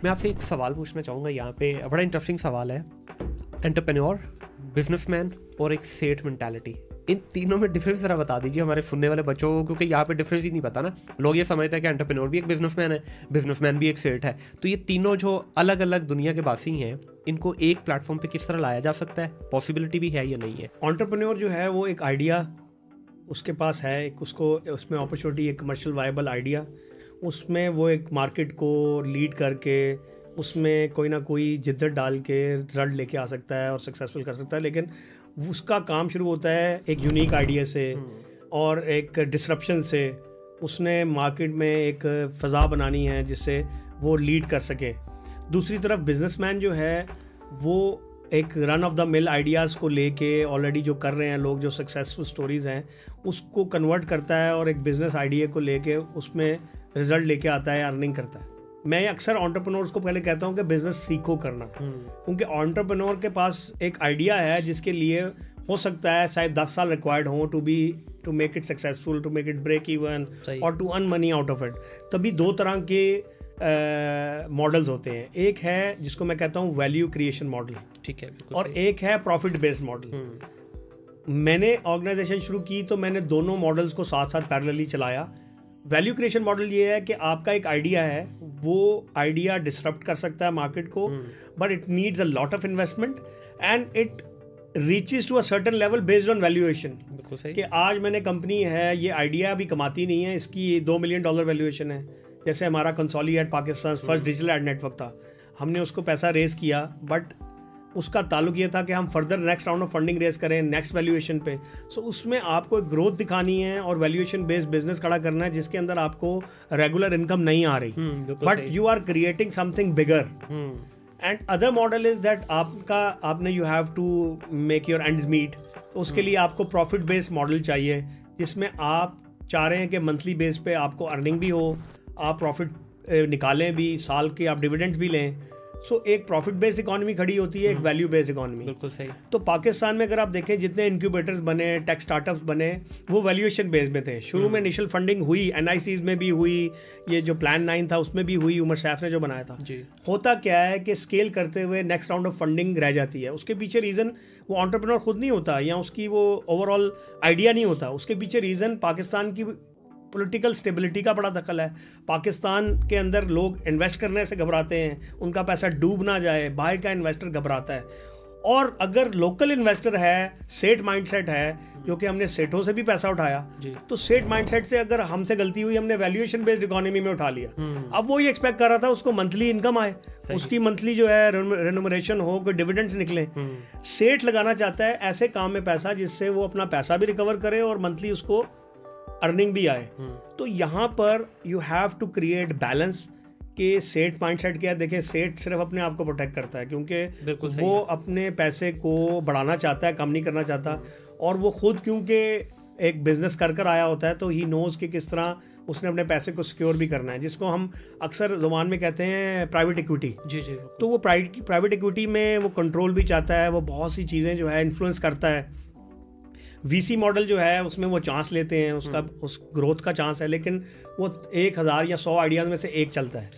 मैं आपसे एक सवाल पूछना चाहूँगा यहाँ पे, बड़ा इंटरेस्टिंग सवाल है। एंटरप्रेन्योर, बिजनेसमैन और एक सेठ मेंटालिटी, इन तीनों में डिफरेंस ज़रा बता दीजिए हमारे सुनने वाले बच्चों को, क्योंकि यहाँ पे डिफरेंस ही नहीं पता ना। लोग ये समझते हैं कि एंटरप्रेन्योर भी एक बिजनेसमैन है, बिजनेसमैन भी एक सेठ है। तो ये तीनों जो अलग अलग दुनिया के वासी हैं, इनको एक प्लेटफॉर्म पे किस तरह लाया जा सकता है? पॉसिबिलिटी भी है या नहीं है? एंटरप्रेन्योर जो है वो एक आइडिया उसके पास है, एक उसको उसमें अपॉर्चुनिटी, एक कमर्शियल वायबल आइडिया, उसमें वो एक मार्केट को लीड करके उसमें कोई ना कोई जिद्दत डाल के रिजल्ट लेके आ सकता है और सक्सेसफुल कर सकता है। लेकिन उसका काम शुरू होता है एक यूनिक आइडिया से और एक डिसरप्शन से। उसने मार्केट में एक फ़ज़ा बनानी है जिससे वो लीड कर सके। दूसरी तरफ बिजनेसमैन जो है वो एक run of the mill ideas को लेके ऑलरेडी जो कर रहे हैं लोग, जो सक्सेसफुल स्टोरीज़ हैं, उसको कन्वर्ट करता है और एक बिज़नेस आइडिया को लेके उसमें रिजल्ट लेके आता है, अर्निंग करता है। मैं अक्सर एंटरप्रेन्योर्स को पहले कहता हूँ कि बिज़नेस सीखो करना, क्योंकि एंटरप्रेन्योर के पास एक आइडिया है जिसके लिए हो सकता है शायद 10 साल रिक्वायर्ड हो to make it successful, to make it break even और to earn money out of it. तभी दो तरह के मॉडल्स होते हैं। एक है जिसको मैं कहता हूँ वैल्यू क्रिएशन मॉडल, ठीक है, और एक है प्रॉफिट बेस्ड मॉडल। मैंने ऑर्गेनाइजेशन शुरू की तो मैंने दोनों मॉडल्स को साथ साथ पैरेलली चलाया। वैल्यू क्रिएशन मॉडल ये है कि आपका एक आइडिया है, वो आइडिया डिसरप्ट कर सकता है मार्केट को, but it needs a lot of investment and it reaches to a certain level based on valuation. कि आज मैंने कंपनी है, ये आइडिया अभी कमाती नहीं है, इसकी $2 मिलियन वैल्यूएशन है। जैसे हमारा consolidate Pakistan first digital ad network था, हमने उसको पैसा रेज किया, बट उसका ताल्लुक ये था कि हम further next round of funding raise करें नेक्स्ट वैल्यूएशन पे। सो उसमें आपको एक ग्रोथ दिखानी है और वैल्यूएशन बेस्ड बिजनेस खड़ा करना है जिसके अंदर आपको रेगुलर इनकम नहीं आ रही, but you are creating something bigger. And other model is that आपने you have to make your ends meet. तो उसके लिए आपको प्रॉफिट बेस्ड मॉडल चाहिए जिसमें आप चाह रहे हैं कि मंथली बेस पे आपको अर्निंग भी हो, आप प्रॉफिट निकालें भी, साल के आप डिविडेंड भी लें। सो एक प्रॉफिट बेस्ड इकोनॉमी खड़ी होती है, एक वैल्यू बेस्ड इकोनॉमी। बिल्कुल सही। तो पाकिस्तान में अगर आप देखें जितने इंक्यूबेटर्स बने, टेक स्टार्टअप्स बने, वो वैल्यूएशन बेस्ड में थे। शुरू में इनिशियल फंडिंग हुई, NICs में भी हुई, ये जो प्लान 9 था उसमें भी हुई, उमर सैफ ने जो बनाया था जी। होता क्या है कि स्केल करते हुए नेक्स्ट राउंड ऑफ फंडिंग रह जाती है। उसके पीछे रीज़न वो एंटरप्रेन्योर खुद नहीं होता या उसकी वो ओवरऑल आइडिया नहीं होता। उसके पीछे रीज़न पाकिस्तान की पॉलिटिकल स्टेबिलिटी का बड़ा दखल है। पाकिस्तान के अंदर लोग इन्वेस्ट करने से घबराते हैं, उनका पैसा डूब ना जाए, बाहर का इन्वेस्टर घबराता है। और अगर लोकल इन्वेस्टर है, सेठ माइंडसेट है, जो कि हमने सेठों से भी पैसा उठाया, तो सेठ माइंडसेट से अगर हमसे गलती हुई, हमने वैल्यूएशन बेस्ड इकोनॉमी में उठा लिया, अब वो ये एक्सपेक्ट कर रहा था उसको मंथली इनकम आए, उसकी मंथली जो है रेन्यूमरेशन हो, कोई डिविडेंड्स निकले। सेठ लगाना चाहता है ऐसे काम में पैसा जिससे वो अपना पैसा भी रिकवर करे और मंथली उसको अर्निंग भी आए। तो यहाँ पर you have to create balance कि सेठ माइंडसेट क्या है। देखिए, सेठ सिर्फ अपने आप को प्रोटेक्ट करता है क्योंकि वो अपने पैसे को बढ़ाना चाहता है, कम नहीं करना चाहता। और वो खुद क्योंकि एक बिजनेस कर आया होता है तो ही नोज़ कि किस तरह उसने अपने पैसे को सिक्योर भी करना है, जिसको हम अक्सर ज़ुबान में कहते हैं प्राइवेट इक्विटी। जी। तो वो प्राइवेट इक्विटी में वो कंट्रोल भी चाहता है, वो बहुत सी चीज़ें जो है इन्फ्लुएंस करता है। VC मॉडल जो है उसमें वो चांस लेते हैं, उसका उस ग्रोथ का चांस है, लेकिन वो 1000 या 100 आइडियाज़ में से एक चलता है।